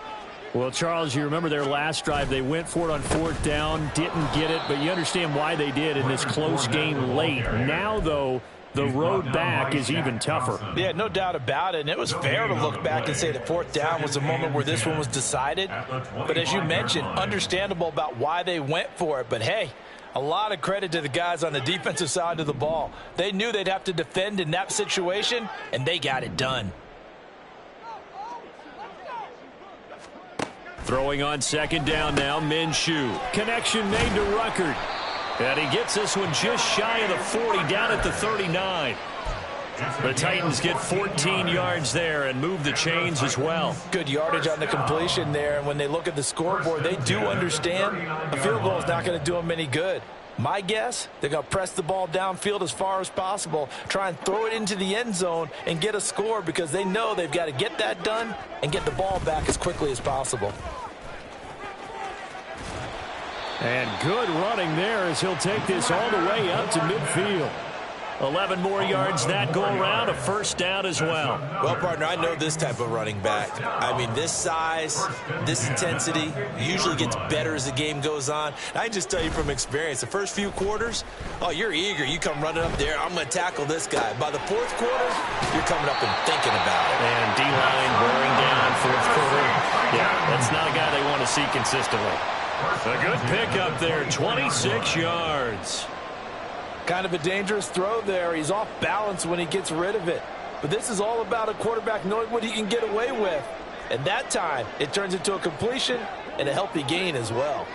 Well, Charles, you remember their last drive. They went for it on 4th down, didn't get it, but you understand why they did in this close game late. Now, though, the road back is even tougher. Yeah, no doubt about it. And it was fair to look back and say that 4th down was a moment where this one was decided. But as you mentioned, understandable about why they went for it. But, hey, a lot of credit to the guys on the defensive side of the ball. They knew they'd have to defend in that situation, and they got it done. Throwing on 2nd down now, Minshew. Connection made to Ruckert. And he gets this one just shy of the 40, down at the 39. The Titans get 14 yards there and move the chains as well. Good yardage on the completion there. And when they look at the scoreboard, they do understand a field goal is not going to do them any good. My guess, they're going to press the ball downfield as far as possible, try and throw it into the end zone and get a score because they know they've got to get that done and get the ball back as quickly as possible. And good running there as he'll take this all the way up to midfield. 11 more yards that go around, a 1st down as well. Well, partner, I know this type of running back. I mean, this size, this intensity usually gets better as the game goes on. I can just tell you from experience, the first few quarters, oh, you're eager. You come running up there, I'm going to tackle this guy. By the 4th quarter, you're coming up and thinking about it. And D-line wearing down 4th quarter. Yeah, that's not a guy they want to see consistently. A good pickup there, 26 yards. Kind of a dangerous throw there. He's off balance when he gets rid of it. But this is all about a quarterback knowing what he can get away with. And that time, it turns into a completion and a healthy gain as well.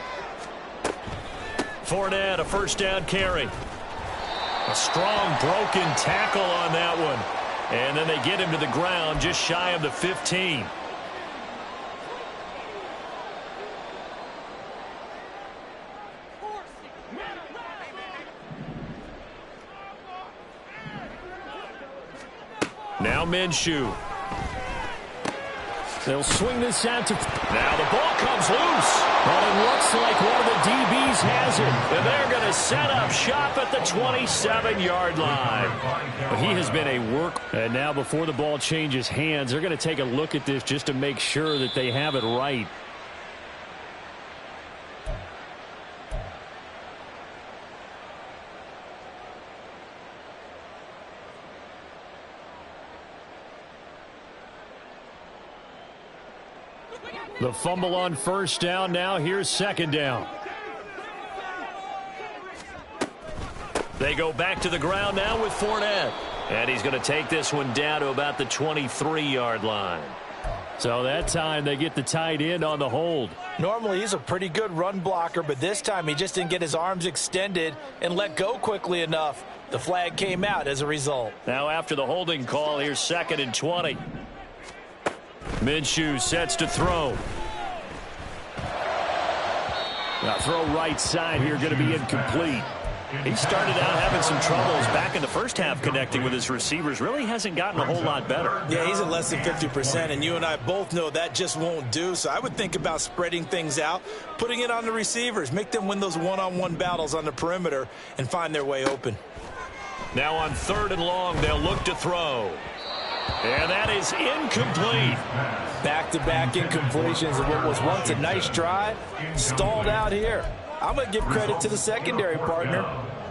Fournette, a first down carry. A strong broken tackle on that one. And then they get him to the ground just shy of the 15. Now Minshew. They'll swing this out to... Now the ball comes loose. But it looks like one of the DBs has it. And they're going to set up shop at the 27-yard line. But he has been a work. And now before the ball changes hands, they're going to take a look at this just to make sure that they have it right. The fumble on first down. Now here's second down. They go back to the ground now with Fournette. And he's going to take this one down to about the 23-yard line. So that time they get the tight end on the hold. Normally he's a pretty good run blocker, but this time he just didn't get his arms extended and let go quickly enough. The flag came out as a result. Now after the holding call, here's 2nd and 20. Minshew sets to throw. Now throw right side here, going to be incomplete. He started out having some troubles back in the first half connecting with his receivers. Really hasn't gotten a whole lot better. Yeah, he's at less than 50%, and you and I both know that just won't do. So I would think about spreading things out, putting it on the receivers, make them win those one-on-one battles on the perimeter and find their way open. Now on 3rd and long, they'll look to throw. And that is incomplete. Back-to-back incompletions of what was once a nice drive, stalled out here. I'm going to give credit to the secondary partner.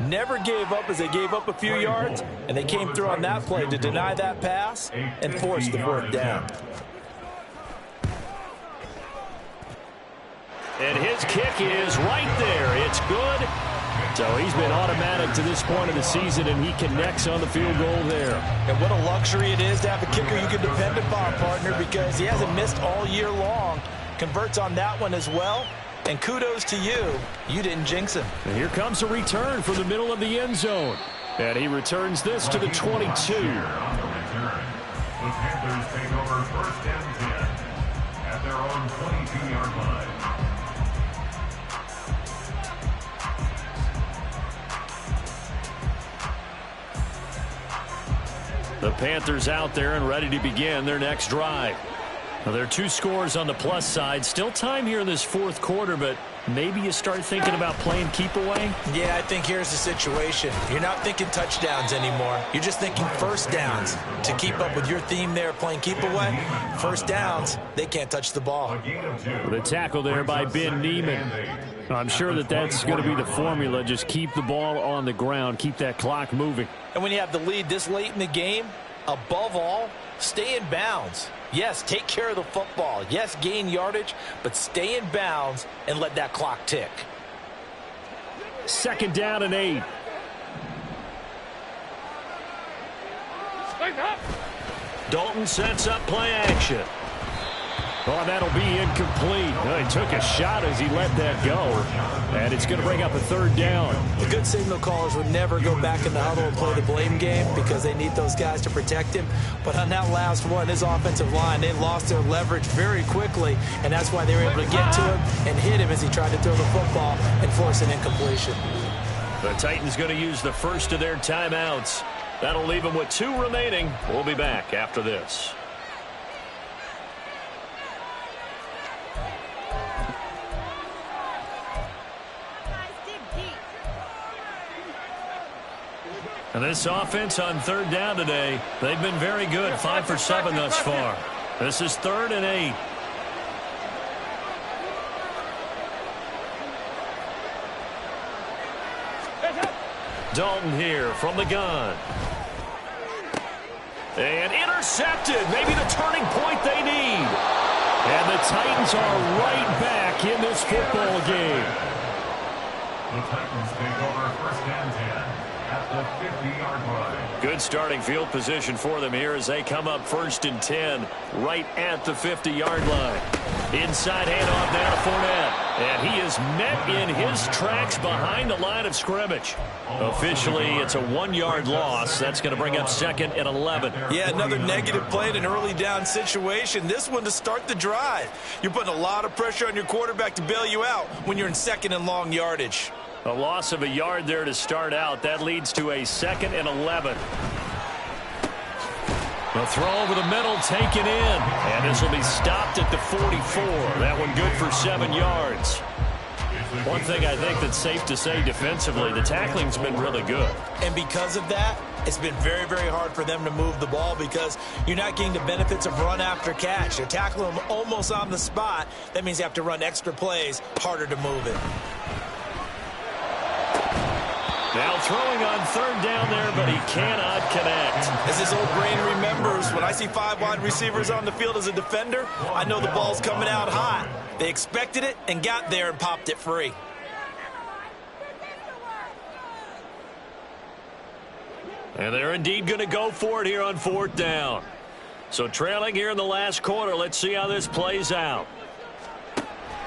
Never gave up as they gave up a few yards, and they came through on that play to deny that pass and force the 4th down. And his kick is right there. It's good. So he's been automatic to this point of the season, and he connects on the field goal there. And what a luxury it is to have a kicker you can depend upon, partner, because he hasn't missed all year long. Converts on that one as well. And kudos to you. You didn't jinx him. And here comes a return from the middle of the end zone. And he returns this to the 22. The Panthers take over 1st and 10 at their own 22-yard line. The Panthers out there and ready to begin their next drive. Now, there are 2 scores on the plus side. Still time here in this 4th quarter, but maybe you start thinking about playing keep away? Yeah, I think here's the situation. You're not thinking touchdowns anymore. You're just thinking first downs. To keep up with your theme there, playing keep away, first downs, they can't touch the ball. The tackle there by Ben Niemann. I'm sure that that's going to be the formula. Just keep the ball on the ground. Keep that clock moving. And when you have the lead this late in the game, above all, stay in bounds. Yes, take care of the football. Yes, gain yardage, but stay in bounds and let that clock tick. 2nd down and 8. Dalton sets up play action. Oh, that'll be incomplete. He took a shot as he let that go. And it's going to bring up a 3rd down. The good signal callers would never go back in the huddle and play the blame game because they need those guys to protect him. But on that last one, his offensive line, they lost their leverage very quickly, and that's why they were able to get to him and hit him as he tried to throw the football and force an incompletion. The Titans going to use the first of their timeouts. That'll leave them with 2 remaining. We'll be back after this. And this offense on 3rd down today, they've been very good, 5 for 7 thus far. This is 3rd and 8. Dalton here from the gun. And intercepted, maybe the turning point they need. And the Titans are right back in this football game. The Titans take over 1st and 10. 50-yard line. Good starting field position for them here as they come up 1st and 10 right at the 50-yard line. Inside handoff now to Fournette. And he is met in his tracks behind the line of scrimmage. Officially, it's a 1-yard loss. That's going to bring up 2nd and 11. Yeah, another negative play in an early down situation. This one to start the drive. You're putting a lot of pressure on your quarterback to bail you out when you're in 2nd and long yardage. A loss of a yard there to start out. That leads to a 2nd and 11. A throw over the middle taken in. And this will be stopped at the 44. That one good for 7 yards. One thing I think that's safe to say defensively, the tackling's been really good. And because of that, it's been very, very hard for them to move the ball because you're not getting the benefits of run after catch. You're tackling them almost on the spot. That means you have to run extra plays, harder to move it. Now throwing on 3rd down there, but he cannot connect. As his old brain remembers, when I see 5 wide receivers on the field as a defender, I know the ball's coming out hot. They expected it and got there and popped it free. And they're indeed going to go for it here on 4th down. So trailing here in the last quarter. Let's see how this plays out.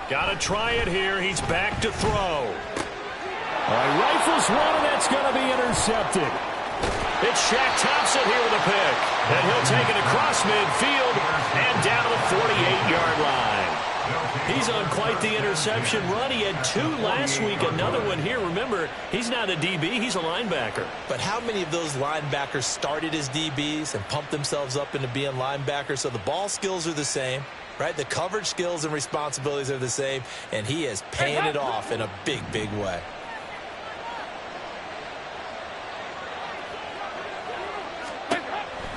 Got to try it here. He's back to throw. All right, rifles one, and that's going to be intercepted. It's Shaq Thompson here with a pick. And he'll take it across midfield and down to the 48-yard line. He's on quite the interception run. He had 2 last week, another one here. Remember, he's not a DB, he's a linebacker. But how many of those linebackers started as DBs and pumped themselves up into being linebackers? So the ball skills are the same, right? The coverage skills and responsibilities are the same, and he is paying it off in a big, big way.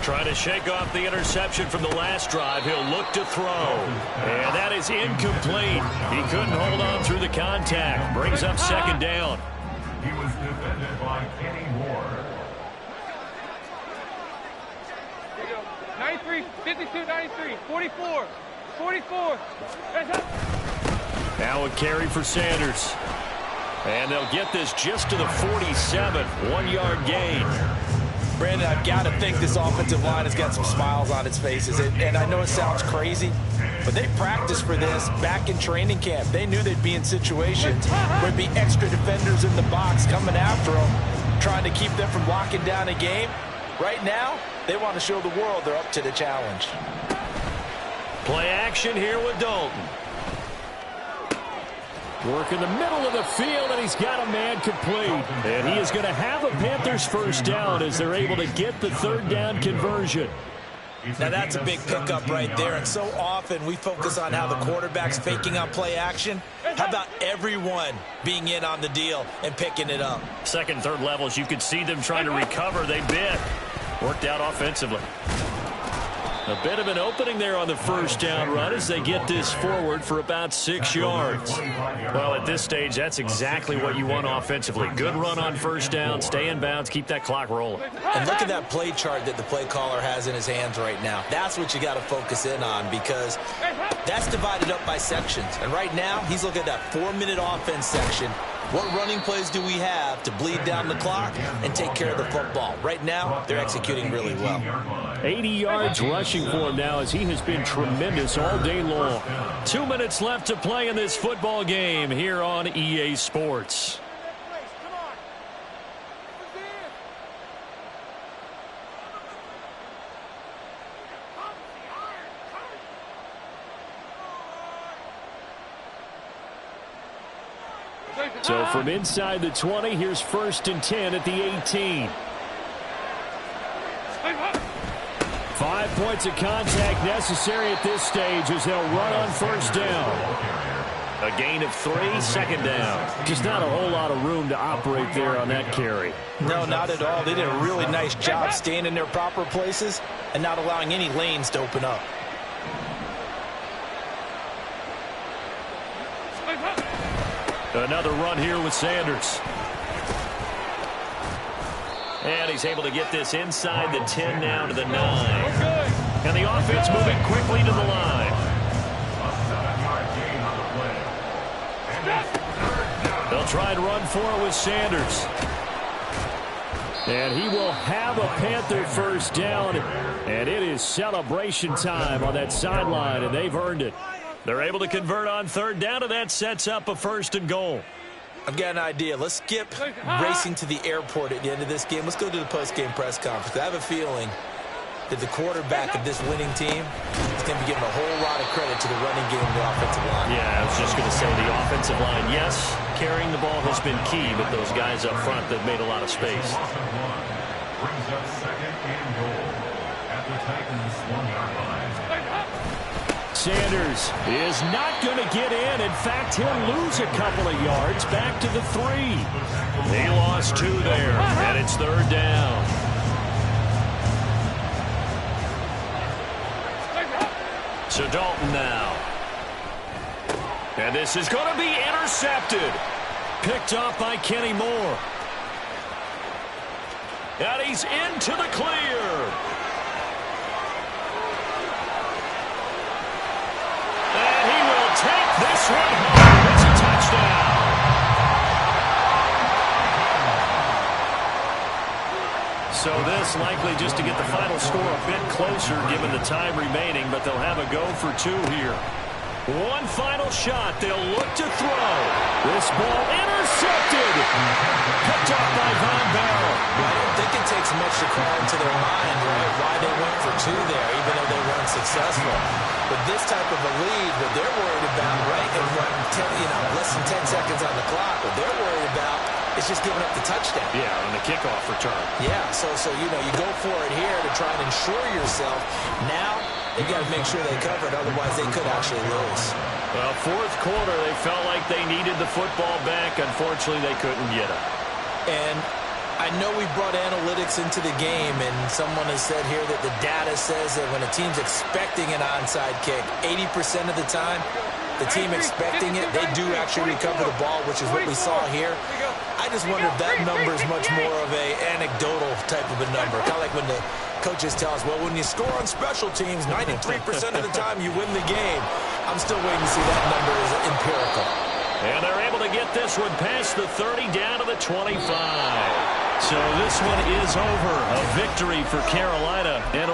Trying to shake off the interception from the last drive. He'll look to throw. And that is incomplete. He couldn't hold on through the contact. Brings up 2nd down. He was defended by Kenny Moore. 93, 52, 93, 44, 44. Now a carry for Sanders. And they'll get this just to the 47. 1-yard gain. Brandon, I've got to think this offensive line has got some smiles on its faces. And I know it sounds crazy, but they practiced for this back in training camp. They knew they'd be in situations where there'd be extra defenders in the box coming after them, trying to keep them from locking down a game. Right now, they want to show the world they're up to the challenge. Play action here with Dalton. Work in the middle of the field, and he's got a man complete. And he is going to have a Panthers 1st down as they're able to get the 3rd down conversion. Now that's a big pickup right there, and so often we focus on how the quarterback's faking on play action. How about everyone being in on the deal and picking it up? 2nd, 3rd levels, you could see them trying to recover. They bit. Worked out offensively. A bit of an opening there on the 1st down run as they get this forward for about 6 yards. Well, at this stage, that's exactly what you want offensively. Good run on 1st down, stay in bounds, keep that clock rolling. And look at that play chart that the play caller has in his hands right now. That's what you got to focus in on because that's divided up by sections. And right now, he's looking at that 4-minute offense section. What running plays do we have to bleed down the clock and take care of the football? Right now, they're executing really well. 80 yards rushing for him now as he has been tremendous all day long. 2 minutes left to play in this football game here on EA Sports. So from inside the 20, here's 1st and 10 at the 18. 5 points of contact necessary at this stage as they'll run on 1st down. A gain of 3, 2nd down. Just not a whole lot of room to operate there on that carry. No, not at all. They did a really nice job staying in their proper places and not allowing any lanes to open up. Another run here with Sanders. And he's able to get this inside the 10 now to the 9. And the offense moving quickly to the line. They'll try and run for it with Sanders. And he will have a Panther first down. And it is celebration time on that sideline, and they've earned it. They're able to convert on third down, and that sets up a 1st and goal. I've got an idea. Let's skip racing to the airport at the end of this game. Let's go to the post-game press conference. I have a feeling that the quarterback of this winning team is going to be giving a whole lot of credit to the running game and the offensive line. Yeah, I was just going to say the offensive line, yes, carrying the ball has been key, but those guys up front that made a lot of space. Brings up 2nd and goal at the Titans 1-yard line. Sanders is not going to get in. In fact, he'll lose a couple of yards back to the 3. He lost 2 there, and it's 3rd down. So Dalton now. And this is going to be intercepted. Picked off by Kenny Moore. And he's into the clear. And he will take this one home. It's a touchdown. So this likely just to get the final score a bit closer given the time remaining, but they'll have a go for 2 here. One final shot. They'll look to throw. This ball intercepted. Picked up by Von Bell. I don't think it takes much to call into their mind, right, why they went for 2 there, even though they weren't successful. With this type of a lead, what they're worried about, right, and less than 10 seconds on the clock, what they're worried about is just giving up the touchdown. Yeah, on the kickoff return. Yeah, so you go for it here to try and ensure yourself. Now, they got to make sure they cover it, otherwise they could actually lose. Well, 4th quarter, they felt like they needed the football back. Unfortunately, they couldn't get it. And I know we brought analytics into the game, and someone has said here that the data says that when a team's expecting an onside kick, 80% of the time, the team expecting it, they do actually recover the ball, which is what we saw here. I just wonder if that number is much more of a anecdotal type of a number. Kind of like when the coaches tell us, well, when you score on special teams, 93% of the time you win the game. I'm still waiting to see that number is empirical. And they're able to get this one past the 30 down to the 25. So this one is over. A victory for Carolina. And